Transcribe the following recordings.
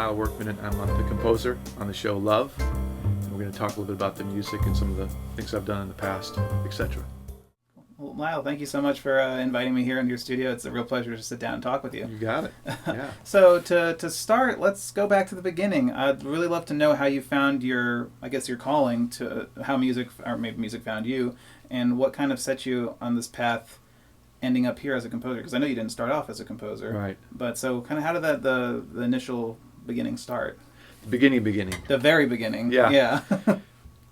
Lyle Workman, and I'm the composer on the show Love. And we're going to talk a little bit about the music and some of the things I've done in the past, etc. Well, Lyle, thank you so much for inviting me here into your studio. It's a real pleasure to sit down and talk with you. You got it. Yeah. So to start, let's go back to the beginning. I'd really love to know how you found your calling, to how music, or maybe music found you, and what kind of set you on this path ending up here as a composer. Because I know you didn't start off as a composer. Right. But so kind of how did the initial beginning start? The beginning. The very beginning. Yeah. Yeah.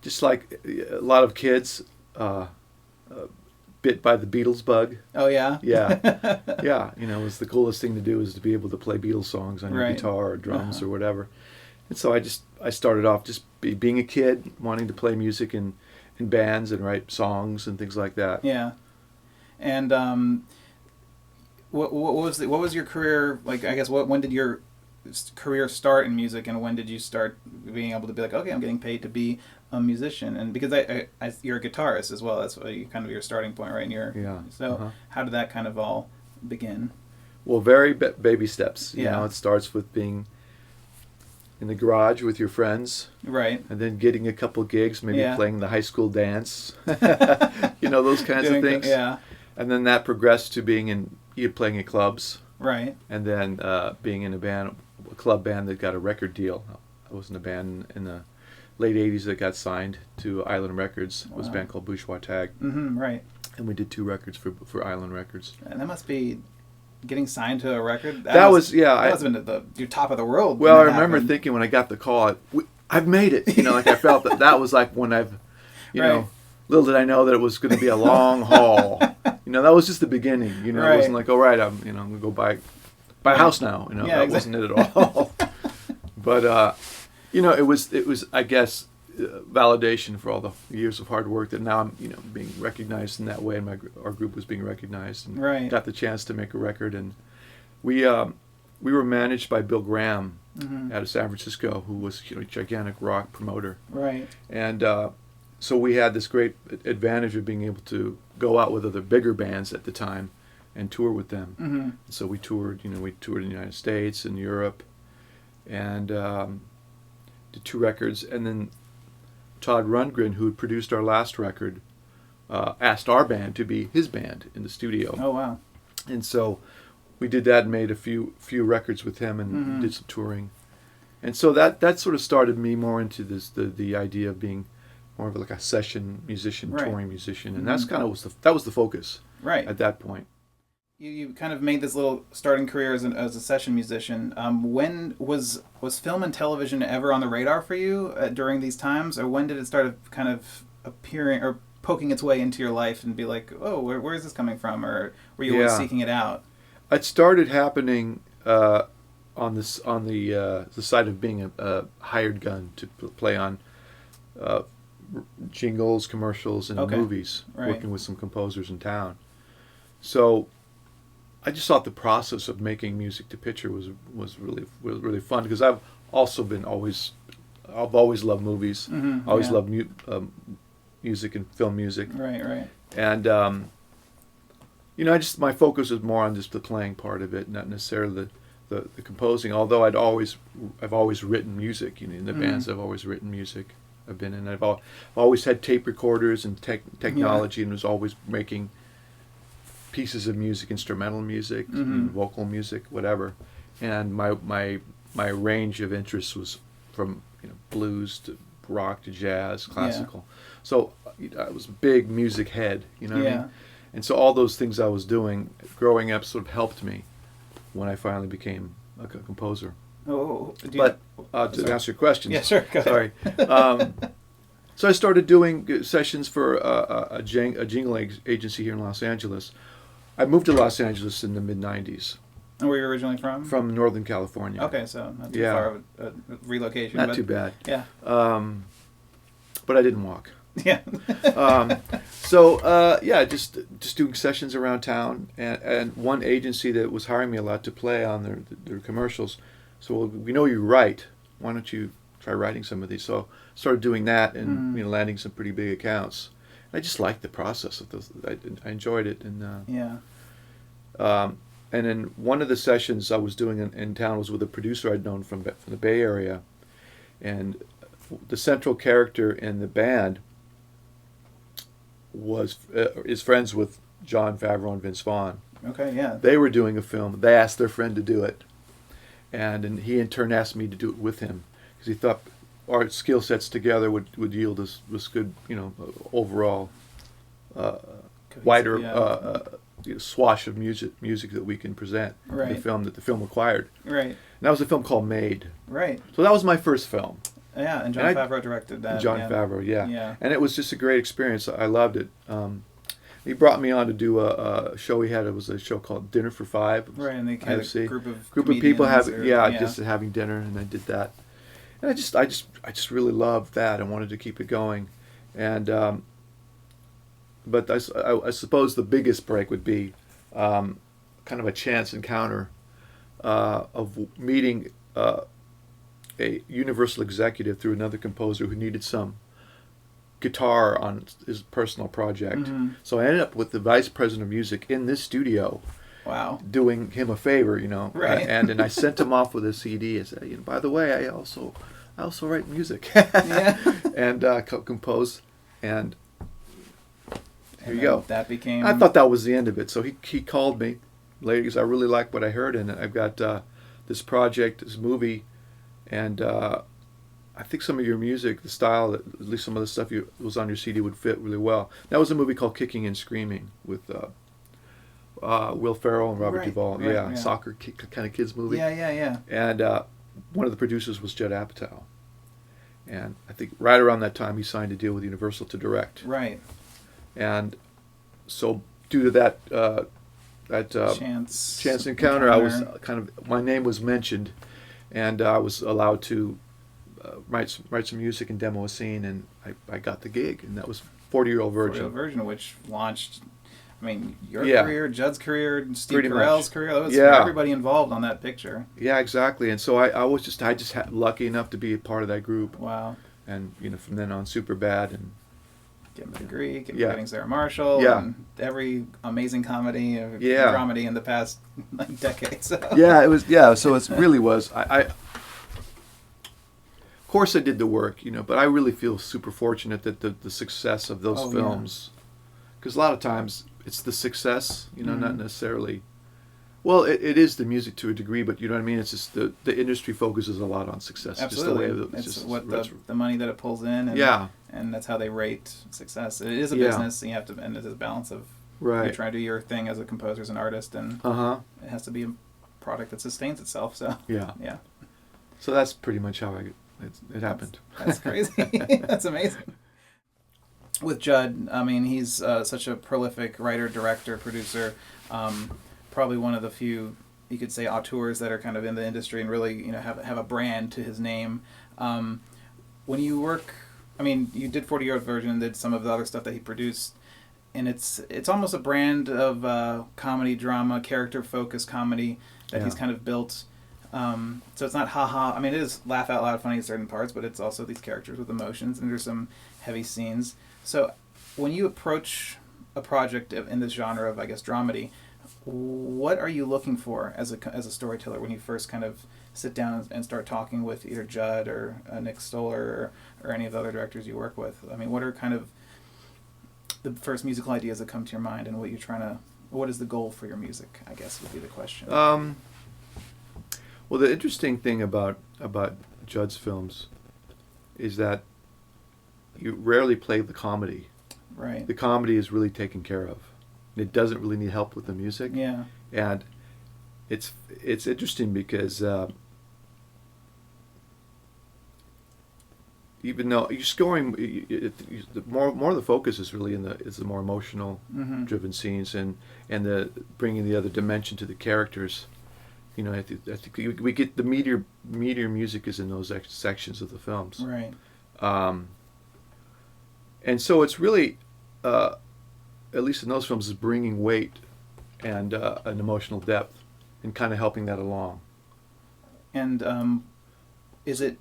Just like a lot of kids, bit by the Beatles bug. Oh, yeah? Yeah. Yeah. You know, it was the coolest thing to do, is to be able to play Beatles songs on your Right. guitar or drums or whatever. And so I started off just being a kid, wanting to play music in bands and write songs and things like that. Yeah. And what was your career like? I guess when did your career start in music, and when did you start being able to be like, okay, I'm getting paid to be a musician? And because you're a guitarist as well, that's kind of your starting point, right? Yeah. So how did that kind of all begin? Well, very baby steps. You Yeah. know, it starts with being in the garage with your friends, Right. and then getting a couple gigs, maybe Yeah. playing the high school dance. You know, those kinds of things. Yeah. And then that progressed to being playing in clubs, Right. and then being in a club band that got a record deal. I was in a band in the late 80s that got signed to Island Records. It was a band called Bourgeois Tag. Mm-hmm. Right. And we did 2 records for Island Records. And that must be getting signed to a record. That was That must have been your top of the world. Well, when I that remember happened. thinking when I got the call, I've made it. You know, like I felt that was like when you Right. know, little did I know that it was going to be a long haul. You know, that was just the beginning. You know, Right. it wasn't like, all right, I'm going to go buy a house now. You know, Yeah, that wasn't it at all. But you know, it was I guess validation for all the years of hard work that now I'm being recognized in that way, and our group was being recognized, and Right. got the chance to make a record. And we were managed by Bill Graham out of San Francisco, who was a gigantic rock promoter. Right. And so we had this great advantage of being able to go out with other bigger bands at the time and tour with them. Mm-hmm. So we toured, in the United States and Europe, and did 2 records. And then Todd Rundgren, who had produced our last record, asked our band to be his band in the studio. Oh, wow. And so we did that and made a few records with him, and did some touring. And so that sort of started me more into the idea of being more of like a session musician, Right. touring musician, and that's kind of that was the focus Right. at that point. You kind of made this little starting career as a session musician. When was film and television ever on the radar for you during these times, or when did it start kind of appearing or poking its way into your life and be like, oh, where is this coming from, or were you always seeking it out? It started happening on the side of being a hired gun to play on jingles, commercials, and movies, Right. working with some composers in town. So I just thought the process of making music to picture was really fun, because I've always loved movies. Mm-hmm. Always loved music and film music. Right. And my focus was more on just the playing part of it, not necessarily the composing. Although I've always written music. In the bands I've always written music I've been in. I've always had tape recorders and technology, and was always making pieces of music, instrumental music, vocal music, whatever. And my range of interests was from blues to rock to jazz, classical. So I was a big music head, what I mean? And so all those things I was doing growing up sort of helped me when I finally became a composer. Oh, to answer your question, yeah, sure. Go ahead. Sorry. So I started doing sessions for a jingle agency here in Los Angeles. I moved to Los Angeles in the mid-'90s. And where are you originally from? From Northern California. Okay, so not too far of a relocation. Not too bad. Yeah. But I didn't walk. Yeah. Just doing sessions around town, and one agency that was hiring me a lot to play on their commercials. So, well, we know you write. Why don't you try writing some of these? So started doing that, and landing some pretty big accounts. I just liked the process of those. I enjoyed it, and and then one of the sessions I was doing in town was with a producer I'd known from the Bay Area, and the central character in the band was is friends with Jon Favreau and Vince Vaughn. Okay, yeah. They were doing a film. They asked their friend to do it, and he in turn asked me to do it with him because he thought our skill sets together would yield us this good, overall wider swash of music that we can present in the film that the film required. Right. And that was a film called Made. Right. So that was my first film. Yeah, and Jon Favreau directed that. Jon Favreau, yeah. And it was just a great experience. I loved it. He brought me on to do a show he had. It was a show called Dinner for Five. Right, and they had a group of people just having dinner, and I did that. And I just really loved that. I wanted to keep it going, and but I suppose the biggest break would be kind of a chance encounter of meeting a Universal executive through another composer who needed some guitar on his personal project. Mm-hmm. So I ended up with the vice president of music in this studio. Wow. Doing him a favor, Right. and I sent him off with a CD and said, by the way, I also write music. Yeah. And compose, and here you go. That became... I thought that was the end of it. So he called me later because I really liked what I heard, and I've got this project, this movie, and I think some of your music, the style, at least some of the stuff was on your CD would fit really well. That was a movie called Kicking and Screaming with Will Ferrell and Robert Duvall. Yeah. Soccer kind of kids movie. Yeah. And one of the producers was Judd Apatow. And I think right around that time he signed a deal with Universal to direct. Right. And so due to that chance encounter, I was my name was mentioned, and I was allowed to write some music and demo a scene, and I got the gig, and that was 40-Year-Old Virgin. 40-Year-Old Virgin, which launched, your career, Judd's career, Steve Pretty Carell's much. career. That was everybody involved on that picture. Yeah, exactly. And so I was just lucky enough to be a part of that group. Wow. And from then on, Superbad and Getting the Greek and Getting Sarah Marshall and every amazing comedy dramedy in the past decade. So. Yeah, it was. Yeah, so it really was. I of course I did the work, but I really feel super fortunate that the success of those films, because a lot of times it's the success, not necessarily. Well, it is the music to a degree, but you know what I mean. It's just the industry focuses a lot on success. Absolutely, just the way it's the money that it pulls in. And, and that's how they rate success. It is a business, and you have to, and it's a balance of you're trying to do your thing as a composer, as an artist, and it has to be a product that sustains itself. So yeah. So that's pretty much how it happened. That's crazy. That's amazing. With Judd, he's such a prolific writer, director, producer. Probably one of the few, you could say, auteurs that are kind of in the industry and really, have a brand to his name. When you work, you did 40-Year-Old Virgin and did some of the other stuff that he produced, and it's almost a brand of comedy, drama, character-focused comedy that he's kind of built. So it's not ha-ha. It is laugh out loud funny in certain parts, but it's also these characters with emotions, and there's some heavy scenes. So when you approach a project in this genre of, I guess, dramedy, what are you looking for as a storyteller when you first kind of sit down and start talking with either Judd or Nick Stoller or any of the other directors you work with? What are kind of the first musical ideas that come to your mind, and what is the goal for your music, I guess, would be the question. Well, the interesting thing about Judd's films is that you rarely play the comedy. Right. The comedy is really taken care of. It doesn't really need help with the music. Yeah. And it's interesting because even though you're scoring, the more the focus is really is the more emotional driven scenes and the bringing the other dimension to the characters. I think we get the meteor music is in those sections of the films. Right. And so it's really, at least in those films, is bringing weight and an emotional depth and kind of helping that along. And is it?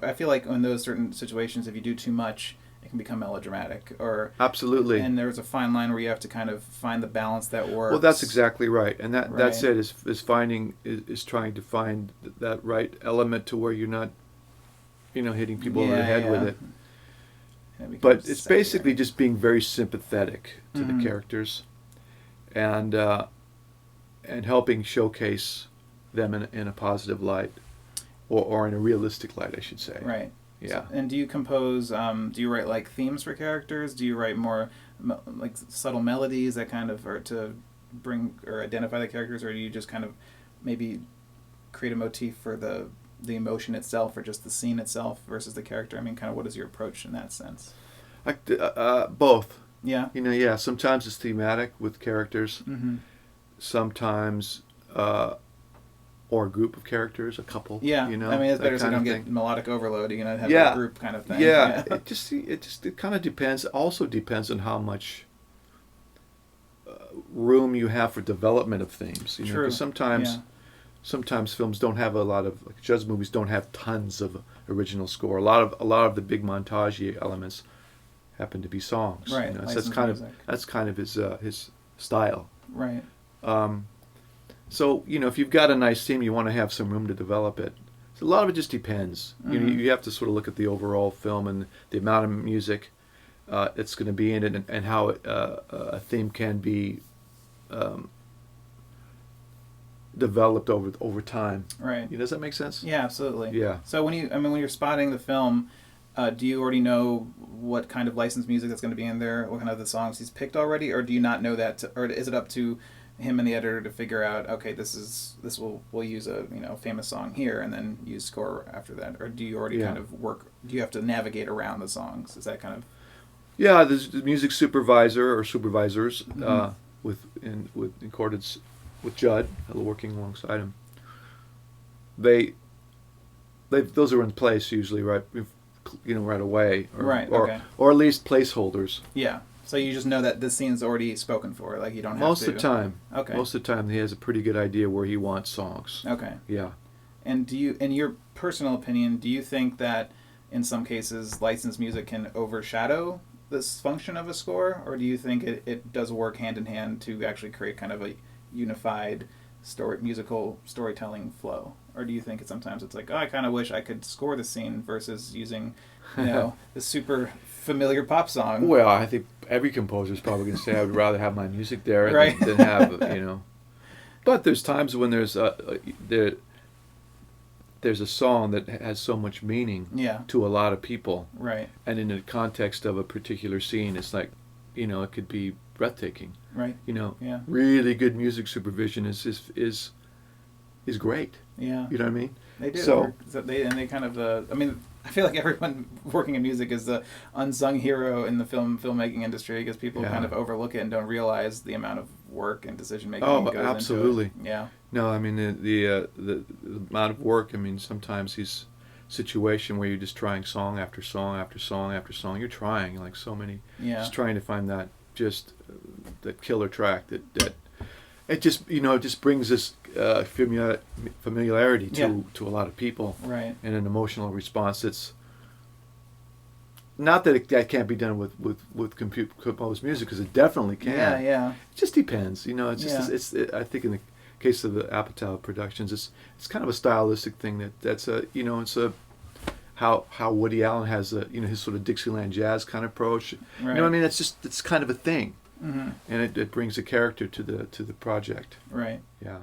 I feel like in those certain situations, if you do too much it can become melodramatic, or Absolutely. and there's a fine line where you have to kind of find the balance that works. Well, that's exactly right, and that's Right. it. Is trying to find that right element to where you're not, hitting people over the head with it. And it But becomes it's secondary. basically just being very sympathetic to Mhm. the characters, and helping showcase them in a positive light, or in a realistic light, I should say. Right. Yeah. And do you compose? Do you write like themes for characters? Do you write more like subtle melodies that kind of are to bring or identify the characters, or do you just kind of maybe create a motif for the emotion itself, or just the scene itself versus the character? I mean, kind of what is your approach in that sense? Both. Yeah. Yeah. Sometimes it's thematic with characters. Mm-hmm. Sometimes, or a group of characters, a couple. Yeah. I mean, it's that better so you kind of don't get thing. melodic overload. You have Yeah. a group kind of thing. Yeah, it kind of depends. Also depends on how much room you have for development of themes. True. 'Cause sometimes Yeah. sometimes films don't have a lot of, like Judd's movies don't have tons of original score. A lot of the big montage elements happen to be songs. Right, So licensed music. that's kind of his style. Right. So if you've got a nice theme, you want to have some room to develop it. So a lot of it just depends. Mhm. You have to sort of look at the overall film and the amount of music that's going to be in it, and how a theme can be developed over time. Right. Does that make sense? Yeah, absolutely. Yeah. So when you're spotting the film, do you already know what kind of licensed music that's going to be in there? What kind of the songs he's picked already, or do you not know that? Or is it up to him and the editor to figure out? Okay, we'll use a famous song here, and then use score after that. Or do you already Yeah. kind of work? Do you have to navigate around the songs? Is that kind of Yeah, there's the music supervisor or supervisors Mhm. with in accordance with Judd, working alongside him. They those are in place usually, right? Right away, Right, Or okay. or at least placeholders. yeah? So you just know that this scene's already spoken for. Like you don't have Most to. of the time, Okay. most of the time he has a pretty good idea where he wants songs. Okay. Yeah. And in your personal opinion, do you think that in some cases licensed music can overshadow this function of a score, or do you think it does work hand in hand to actually create kind of a unified musical storytelling flow? Or do you think sometimes it's like, oh, I kind of wish I could score the scene versus using, the super familiar pop song? Well, I think every composer is probably going to say I would rather have my music there Right. than have But there's times when there's a song that has so much meaning Yeah. to a lot of people, Right. and in the context of a particular scene, it's like, it could be breathtaking. Right. Yeah. Really good music supervision is great. Yeah. You know what I mean? They do. So- They kind of. I feel like everyone working in music is the unsung hero in the filmmaking industry, because people Yeah. kind of overlook it and don't realize the amount of work and decision making Oh, goes absolutely. into it. Yeah. No, I mean the amount of work. I mean, sometimes these situation where you're just trying song after song after song after song. You're trying like so many. Yeah. Just trying to find that that killer track that it just brings this familiarity to a lot of people, Right. and an emotional response that's not that that can't be done with composed music, because it definitely can. Yeah. Yeah. It just depends, It's just Yeah. I think in the case of the Apatow productions, it's kind of a stylistic thing that's it's a how Woody Allen has his sort of Dixieland jazz kind of approach. Right. You know what I mean? It's kind of a thing, Mm-hmm. and it brings a character to the project. Right. Yeah.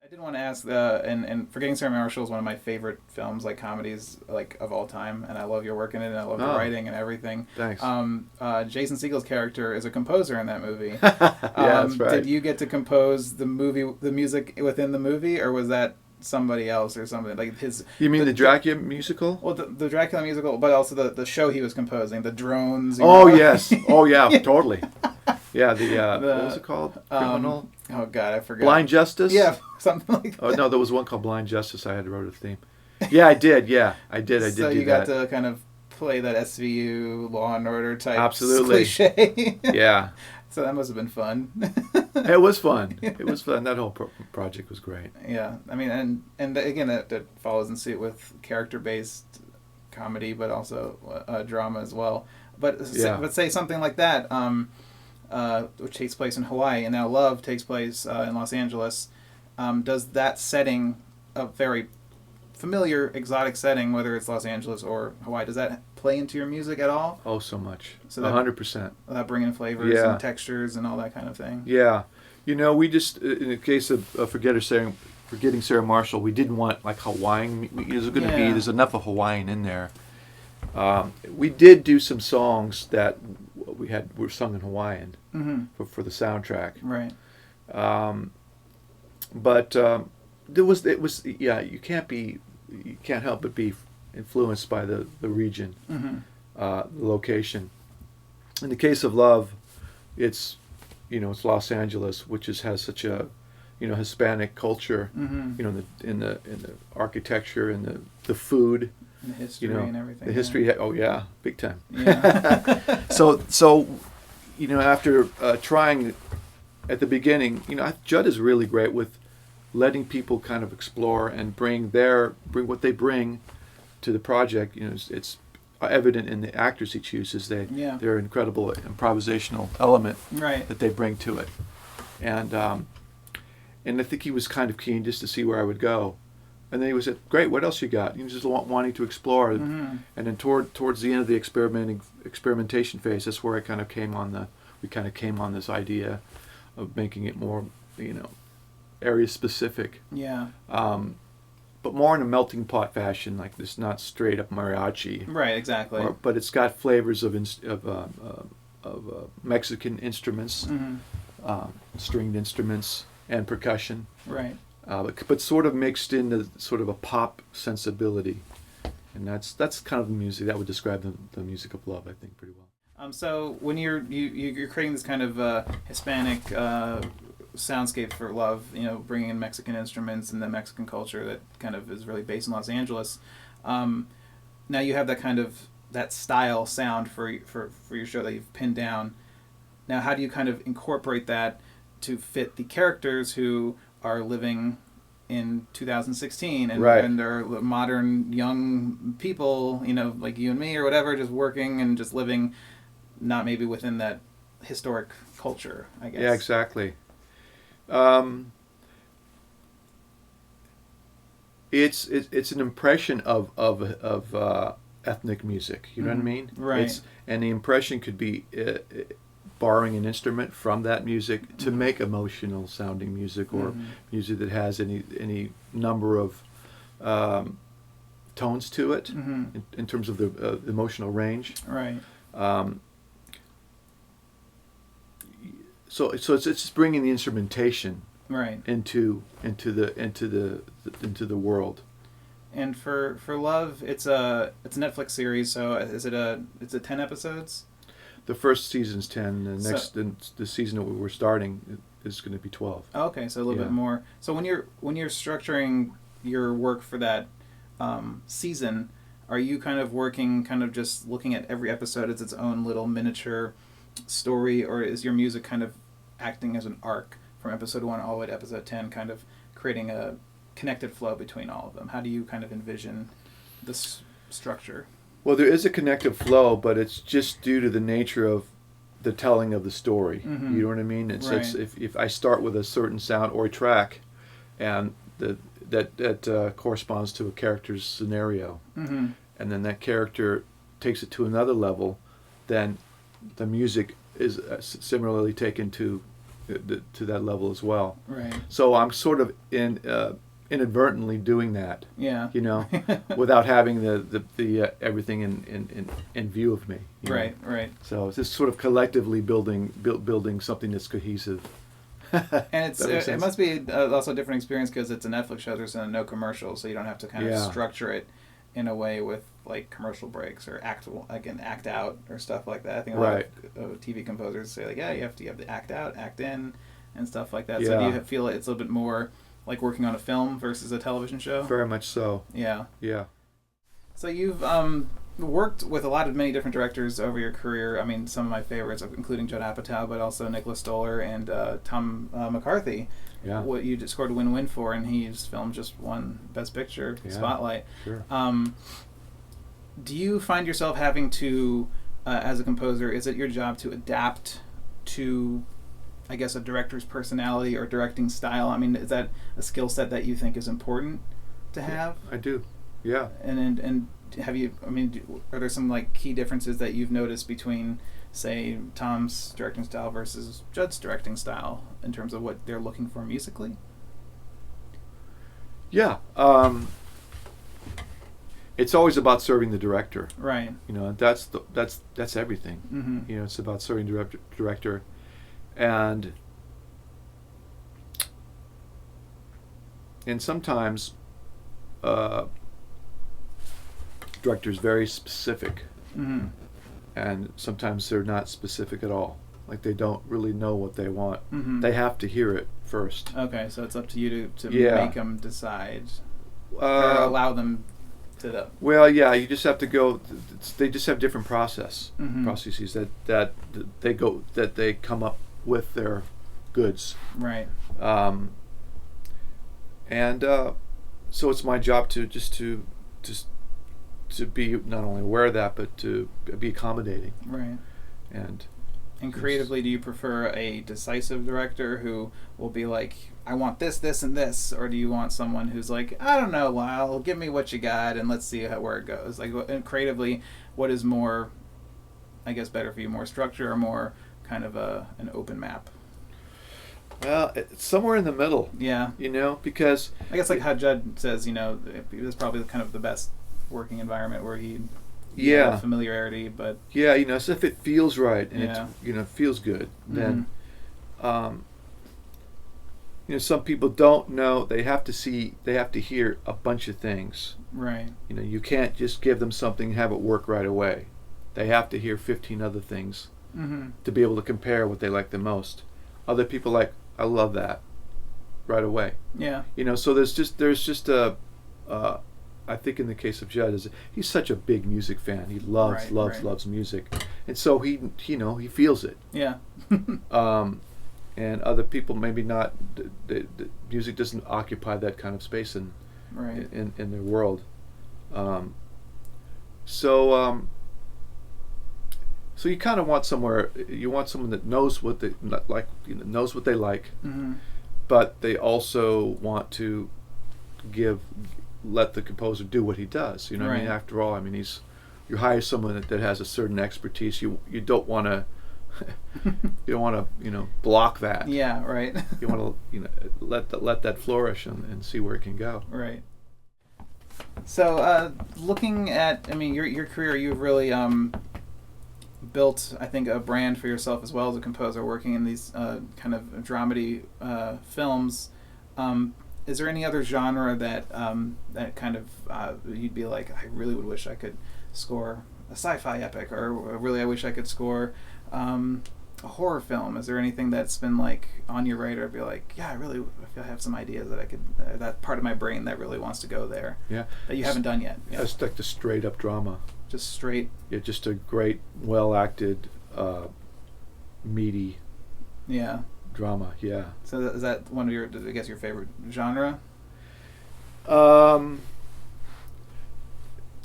I did want to ask, and Forgetting Sarah Marshall is one of my favorite films, like comedies, like of all time, and I love your work in it, and I love the writing and everything. Thanks. Jason Segel's character is a composer in that movie. That's right. Did you get to compose the music within the movie, or was that somebody else or something like his? You mean the Dracula musical? Well, the Dracula musical, but also the show he was composing, the drones. Yes. Oh yeah, totally. Yeah, what was it called? Criminal? Oh God, I forgot. Blind Justice? Yeah, something like that. Oh no, there was one called Blind Justice. I had to write a theme. Yeah, I did. Yeah, I did. I did So do you that. got to kind of play that SVU Law and Order type Absolutely. cliche. Yeah, So that must have been fun. it was fun. It was fun. That whole project was great. Yeah, I mean, and again, that follows in suit with character-based comedy, but also drama as well. But say something like that, which takes place in Hawaii, and now Love takes place in Los Angeles. Does that setting, a very familiar, exotic setting, whether it's Los Angeles or Hawaii, does that play into your music at all? Oh, so much. So 100%. Without bringing in flavors and textures and all that kind of thing. Yeah. We just, in the case of Forgetting Sarah Marshall, we didn't want like Hawaiian. There's enough of Hawaiian in there. We did do some songs that were sung in Hawaiian for the soundtrack. Right. But you can't help but be influenced by the region, the location. In the case of Love, it's Los Angeles, which has such a Hispanic culture, in the after and the food, and the history and everything. The history, big time. Yeah. So after trying at the beginning, Judd is really great with letting people kind of explore and bring what they bring to the project. It's evident in the actors he chooses. They're incredible improvisational element that they bring to it, and I think he was kind of keen just to see where I would go, and then he was great. What else you got? Just wanting to explore, and then towards the end of the experimentation phase, that's where we kind of came on this idea of making it more area specific. Yeah. But more in a melting pot fashion, like this, not straight up mariachi. Right, exactly. But it's got flavors of Mexican instruments, stringed instruments, and percussion. Right. But sort of mixed into sort of a pop sensibility, and that's kind of the music that would describe the music of Love, I think, pretty well. So when you're creating this kind of Hispanic soundscape for Love, bringing in Mexican instruments and the Mexican culture that kind of is really based in Los Angeles. Now you have that style sound for your show that you've pinned down. Now, how do you kind of incorporate that to fit the characters who are living in 2016 and they're modern young people, like you and me or whatever, just working and just living, not maybe within that historic culture, I guess. Yeah, exactly. It's an impression of ethnic music. You know what I mean? Right. And the impression could be borrowing an instrument from that music to make emotional sounding music, or music that has any number of tones to it in terms of the emotional range. Right. So it's just bringing the instrumentation into the world. And for Love, it's a Netflix series. So is it 10 episodes? The first season's 10. The season that we're starting is going to be 12. Okay, so a little bit more. So when you're structuring your work for that season, are you kind of working, kind of just looking at every episode as its own little miniature story, or is your music kind of acting as an arc from episode 1 all the way to episode 10, kind of creating a connected flow between all of them? How do you kind of envision this structure? Well, there is a connective flow, but it's just due to the nature of the telling of the story. You know what I mean? It's if I start with a certain sound or a track, and that corresponds to a character's scenario, and then that character takes it to another level, then the music is similarly taken to that level as well. Right. So I'm sort of inadvertently doing that. Yeah. Without having the everything in view of me. Right. So it's just sort of collectively building something that's cohesive. And it must be also a different experience because it's a Netflix show. There's no commercials, so you don't have to kind of structure it in a way with like commercial breaks or act out or stuff like that. I think a lot of TV composers say like, you have the act out, act in, and stuff like that. So do you feel it's a little bit more like working on a film versus a television show? Very much so. Yeah. Yeah. So you've worked with many different directors over your career. I mean, some of my favorites, including Judd Apatow, but also Nicholas Stoller and Tom McCarthy. Yeah. What you just scored a win-win for, and his film just won Best Picture Spotlight. Sure. Do you find yourself having to as a composer, is it your job to adapt to, I guess, a director's personality or directing style? I mean, is that a skill set that you think is important to have? I do. Yeah. And have you? I mean, are there some like key differences that you've noticed between, say, Tom's directing style versus Judd's directing style in terms of what they're looking for musically? Yeah. It's always about serving the director. Right. You know, that's everything. Mm-hmm. You know, it's about serving the director, and sometimes director's very specific, Mm-hmm. and sometimes they're not specific at all. Like they don't really know what they want. Mm-hmm. They have to hear it first. Okay, so it's up to you to Yeah. make them decide, or allow them to. Well, yeah, you just have to go. They just have different processes that they come up with their goods, Right. and so it's my job to be not only aware of that, but to be accommodating. Right. And creatively, do you prefer a decisive director who will be like, I want this, this, and this, or do you want someone who's like, I don't know, Lyle, give me what you got and let's see where it goes? Like, and creatively, what is more, I guess, better for you, more structure or more kind of an open map? Well, it's somewhere in the middle. Yeah. You know, because I guess like how Judd says, you know, it's probably kind of the best working environment where he have familiarity, but yeah, you know, so if it feels right and Yeah. it's, you know, feels good, then you know, some people don't know. They have to hear a bunch of things. right. You know, you can't just give them something and have it work right away. They have to hear 15 other things Mm-hmm. to be able to compare what they like the most. Other people like, I love that, right away. Yeah. You know, so there's just a I think in the case of Judd, he's such a big music fan. He loves loves music, and so he feels it. Yeah. And other people maybe not. The music doesn't occupy that kind of space in Right. in their world. So you kind of want someone that knows what they like, knows what they like, Mm-hmm. but they also want to let the composer do what he does. You know what I mean? Right. After all, I mean, you hire someone that has a certain expertise. You don't want to block that. Yeah. Right. You want to let that flourish and see where it can go. Right. So, looking at, I mean, your career, you've really built, I think, a brand for yourself as well as a composer, working in these kind of dramedy films. Is there any other genre that that kind of you'd be like, I really would wish I could score a sci-fi epic, or really I wish I could score a horror film? Is there anything that's been like on your radar? Be like, yeah, I feel I have some ideas that I could, that part of my brain that really wants to go there. Yeah. That you haven't done yet. Yeah. That's like the straight up drama. Just straight. Yeah, just a great, well acted, meaty Yeah. drama. Yeah. So is that one of your, I guess, your favorite genre?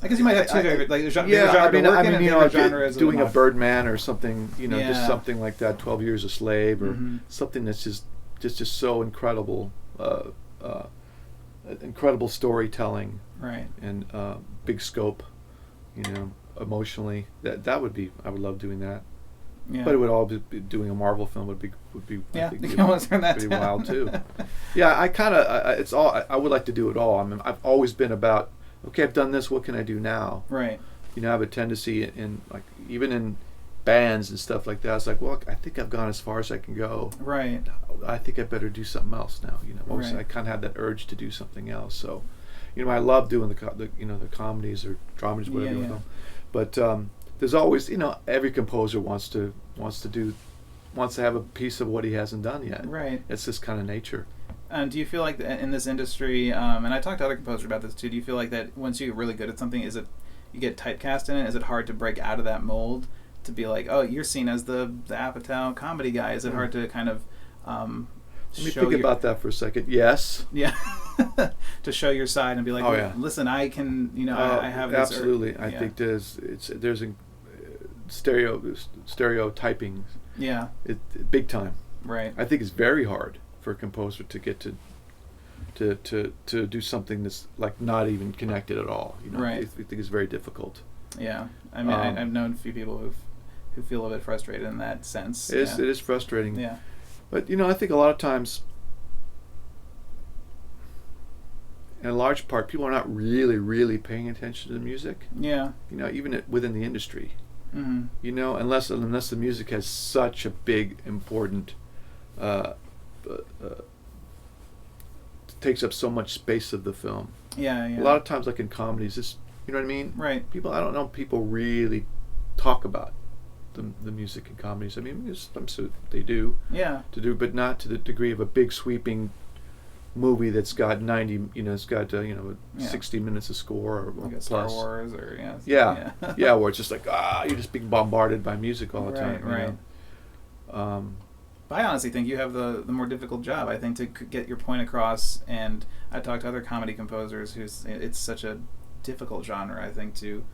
I guess you might have two favorite, like genre. Yeah, genre I mean, to work in and favorite like genre is doing a not. Birdman or something, just Yeah. something like that, 12 Years a Slave, or Mhm. something that's just so incredible, incredible storytelling Right. and big scope, emotionally. That would be, I would love doing that. Yeah. But it would all be doing a Marvel film would be Yeah, I think, you can almost turn that pretty down. wild too. Yeah, I kind of it's all I would like to do it all. I mean, I've always been about, okay, I've done this, what can I do now? Right. I have a tendency in like even in bands and stuff like that. It's like, well, I think I've gone as far as I can go. Right. I think I better do something else now. Right. I kind of had that urge to do something else. So, I love doing the comedies or dramedies, whatever you want to call them. But there's always, every composer wants to have a piece of what he hasn't done yet. Right. It's this kind of nature. Do you feel like in this industry, and I talked to other composers about this too, do you feel like that once you get really good at something, is it you get typecast in it? Is it hard to break out of that mold to be like, oh, you're seen as the Apatow comedy guy? Is it hard to kind of Let me think about that for a second. Yes. Yeah. To show your side and be like, oh, yeah. listen, I can, I have this. Absolutely. Yeah. I think stereotyping. Yeah. Big time. Right. I think it's very hard for a composer to get to do something that's like not even connected at all. Right. I think it's very difficult. Yeah. I mean, I've known a few people who feel a bit frustrated in that sense. It is frustrating. Yeah. But I think a lot of times, in a large part, people are not really, really paying attention to the music. Yeah. Even within the industry. Mm-hmm. Unless the music has such a big, important, takes up so much space of the film. Yeah, yeah. A lot of times, like in comedies, you know what I mean? Right. I don't know people really talk about the music in comedies. I mean, sometimes they do. Yeah. But not to the degree of a big sweeping movie that's got 90, it's got 60 minutes of score or like plus. Star Wars or yeah, where it's just like you're just being bombarded by music all the time. Right. I honestly think you have the more difficult job. I think to get your point across, and I talked to other comedy composers it's such a difficult genre. I think to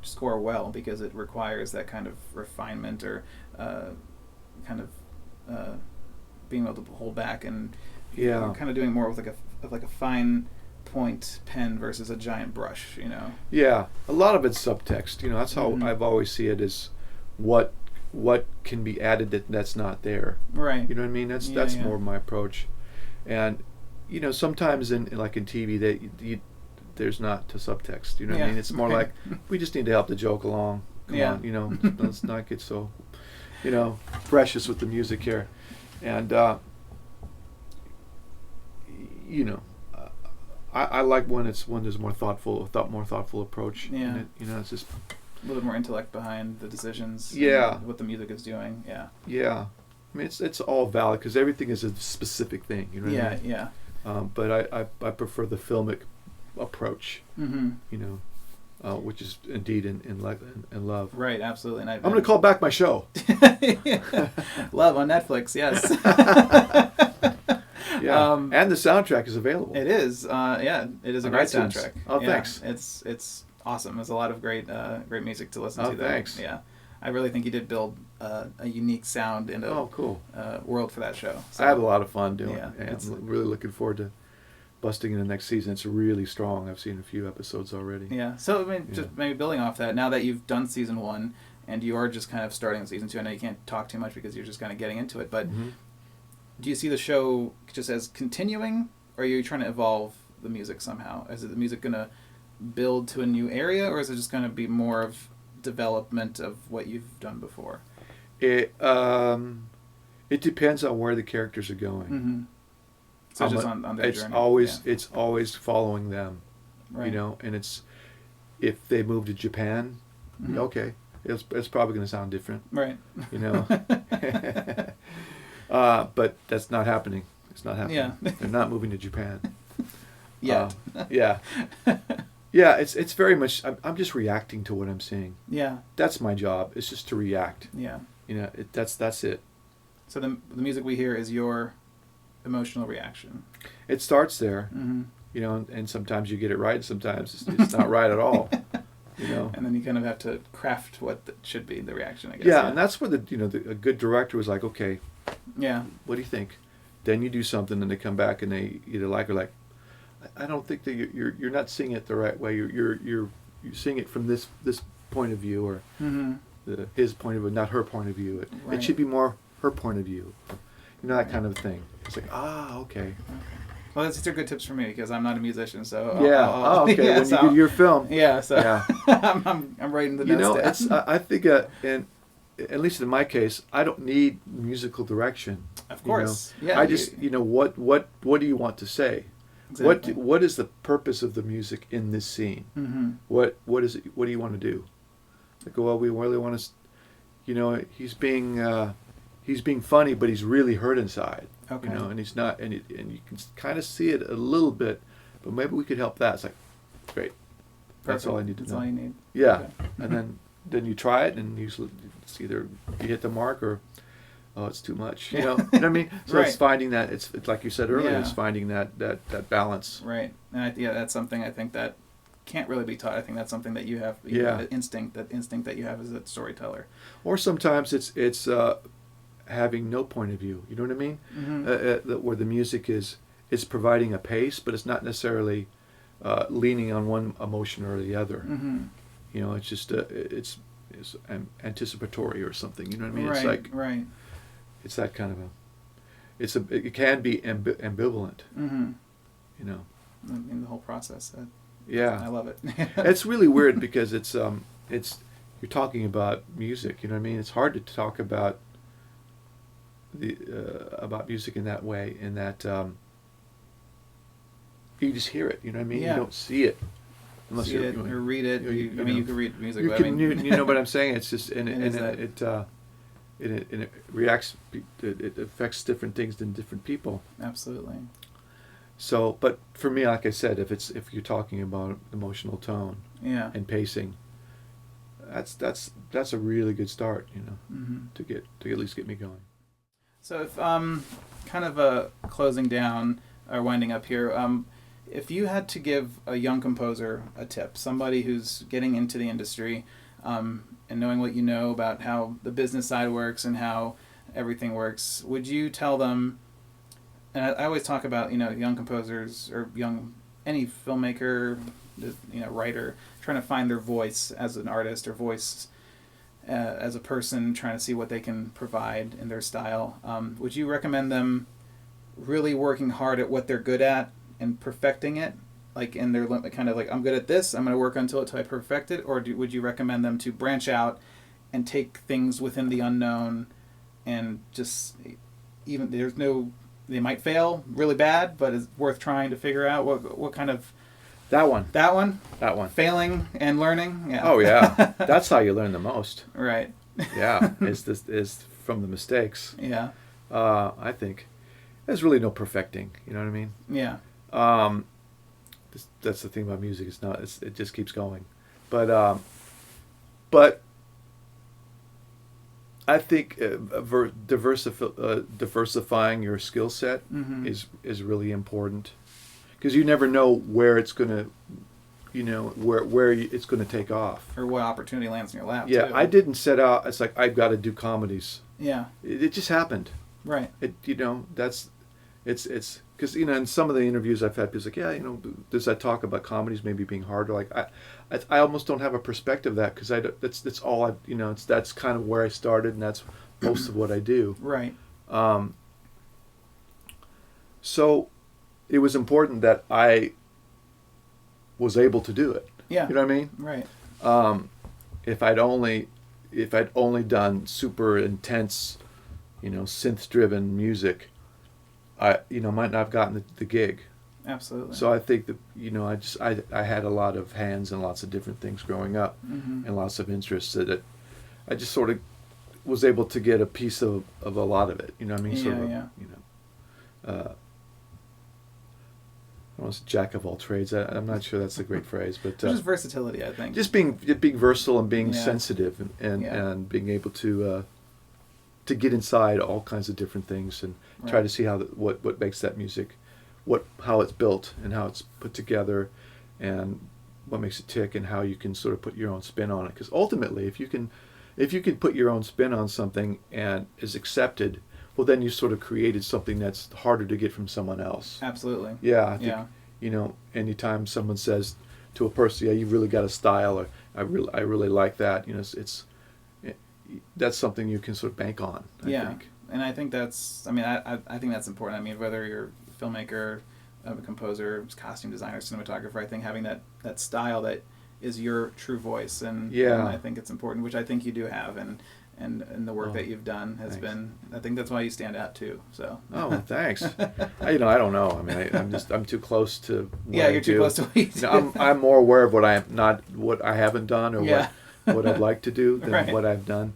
score well because it requires that kind of refinement or kind of being able to hold back and you're kind of doing more with like a fine point pen versus a giant brush. Yeah, a lot of it's subtext. That's how I've always see it as what can be added that's not there. Right. You know what I mean? That's more my approach. And sometimes in TV there's not to subtext. You know what I mean? It's more like we just need to help the joke along. Come on, let's not get so precious with the music here. And I like when there's more thoughtful approach. Yeah. And it's just a little bit more intellect behind the decisions. Yeah. And what the music is doing. Yeah. Yeah. I mean, it's all valid because everything is a specific thing. You know what I mean? Yeah. But I prefer the filmic approach. Mm-hmm. Which is indeed in love. Right. Absolutely. And I'm going to call back my show. Love on Netflix. Yes. Yeah. And the soundtrack is available. It is. It is a great iTunes. soundtrack. Oh, thanks. It's awesome. There's a lot of great music to listen to there. Thanks. Yeah. I really think you did build a unique sound and cool. World for that show. So, I have a lot of fun doing Yeah, it. And I'm really looking forward to busting in the next season. It's really strong. I've seen a few episodes already. Yeah. So just maybe building off that, now that you've done season 1 and you are just kind of starting season 2, I know you can't talk too much because you're just kind of getting into it, but do you see the show just as continuing, or are you trying to evolve the music somehow? Is the music going to build to a new area, or is it just going to be more of development of what you've done before? It depends on where the characters are going. Mm-hmm. So just on their journey. It's always following them, right. And it's if they move to Japan, okay, it's probably going to sound different, right? But that's not happening. It's not happening. Yeah. They're not moving to Japan. Yet. Yeah. Yeah, it's very much. I'm just reacting to what I'm seeing. Yeah. That's my job. It's just to react. Yeah. That's it. So the music we hear is your emotional reaction. It starts there. Mm-hmm. And sometimes you get it right. Sometimes it's not right at all. And then you kind of have to craft what should be the reaction, I guess. Yeah, and that's where a good director was like, okay. Yeah. What do you think? Then you do something, and they come back and they either like or like. I don't think that you're not seeing it the right way. You're seeing it from this point of view or his point of view, not her point of view. Right. It should be more her point of view. That kind of thing. It's like okay. Well, these are good tips for me because I'm not a musician, so okay. Yeah, when you do your film, I'm writing the notes down. I think and at least in my case, I don't need musical direction. Of course, I just what do you want to say? Exactly. What is the purpose of the music in this scene? Mm-hmm. What is it? What do you want to do? Like, well, we really want to, he's being funny, but he's really hurt inside. Okay. And he's not, and you can kind of see it a little bit, but maybe we could help that. It's like, great. That's all I need to know. That's all you need. Yeah, Okay. and then you try it, and usually it's either you hit the mark or it's too much. You know what I mean? So Right. it's finding that it's like you said earlier. Yeah. It's finding that balance. Right, and that's something I think that can't really be taught. I think that's something that you have. That instinct that you have as a storyteller. Or sometimes it's having no point of view. You know what I mean? Where the music is providing a pace, but it's not necessarily leaning on one emotion or the other. You know, it's just it's anticipatory or something. You know what I mean? It's like it's that kind of it can be ambivalent. You know, in the whole process. Yeah, I love it. It's really weird because it's you're talking about music. You know what I mean? It's hard to talk about about music in that way. In that you just hear it. You know what I mean? Yeah. You don't see it unless see it or read it. You can read music. You know what I'm saying? It's just it reacts. It affects different things in different people. Absolutely. So, but for me, like I said, if you're talking about emotional tone and pacing, that's a really good start, you know, to at least get me going. So if kind of closing down or winding up here, if you had to give a young composer a tip, somebody who's getting into the industry, and knowing what you know about how the business side works and how everything works, would you tell them? And I always talk about, you know, young composers or any filmmaker, you know, writer, trying to find their voice as an artist or voice as a person, trying to see what they can provide in their style. Would you recommend them really working hard at what they're good at and perfecting it? Like in their kind of like, I'm good at this, I'm going to work until I perfect it? Or would you recommend them to branch out and take things within the unknown and just, even they might fail really bad, but it's worth trying to figure out what kind of... That one. Failing and learning. Yeah. Oh yeah, that's how you learn the most. Right. Yeah, is from the mistakes. Yeah. I think there's really no perfecting. You know what I mean? Yeah. That's the thing about music. It just keeps going, but I think diversifying your skill set is really important, because you never know where it's gonna, you know, where it's gonna take off, or what opportunity lands in your lap. Yeah, too. I didn't set out. It's like I've got to do comedies. Yeah, it just happened. Right. It's because, you know, in some of the interviews I've had, people like, yeah, you know, does that talk about comedies maybe being harder? Like I almost don't have a perspective of that, because that's all I, you know, that's kind of where I started, and that's most of what I do. Right. So it was important that I was able to do it. Yeah. You know what I mean? Right. If I'd only done super intense, you know, synth-driven music, I might not have gotten the gig. Absolutely. So I think that, you know, I had a lot of hands in lots of different things growing up, and lots of interests that I just sort of was able to get a piece of a lot of it. You know what I mean? Yeah, sort of, yeah. You know, I don't want to say jack of all trades. I'm not sure that's a great phrase, but just versatility, I think. Just being versatile and being sensitive and being able to get inside all kinds of different things and try to see how what makes that music, how it's built and how it's put together, and what makes it tick, and how you can sort of put your own spin on it. Because ultimately, if you can put your own spin on something and is accepted, well, then you sort of created something that's harder to get from someone else. Absolutely. Yeah. I think, you know, anytime someone says to a person, "Yeah, you've really got a style," or "I really like that," you know, that's something you can sort of bank on. I think. And I think that's, I mean, I think that's important. I mean, whether you're a filmmaker, a composer, costume designer, cinematographer, I think having that style that is your true voice, and I think it's important, which I think you do have, and the work that you've done has been, I think that's why you stand out too. So. Oh, thanks. I don't know. I mean, I'm too close to what I you're too close to what you do. You know, I'm more aware of what I haven't done, or what I'd like to do than what I've done.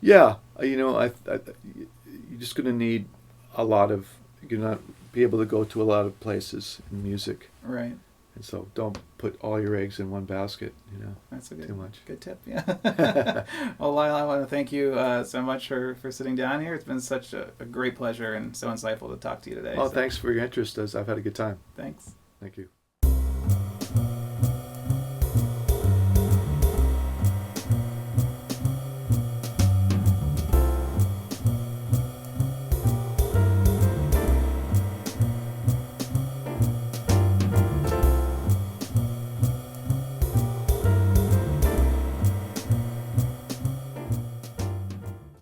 You know, you're just going to need a lot of, you're not be able to go to a lot of places in music. Right. And so don't put all your eggs in one basket, you know. That's too much. Good tip, yeah. Well, Lyle, I want to thank you so much for sitting down here. It's been such a great pleasure and so insightful to talk to you today. Well, thanks for your interest. I've had a good time. Thanks. Thank you.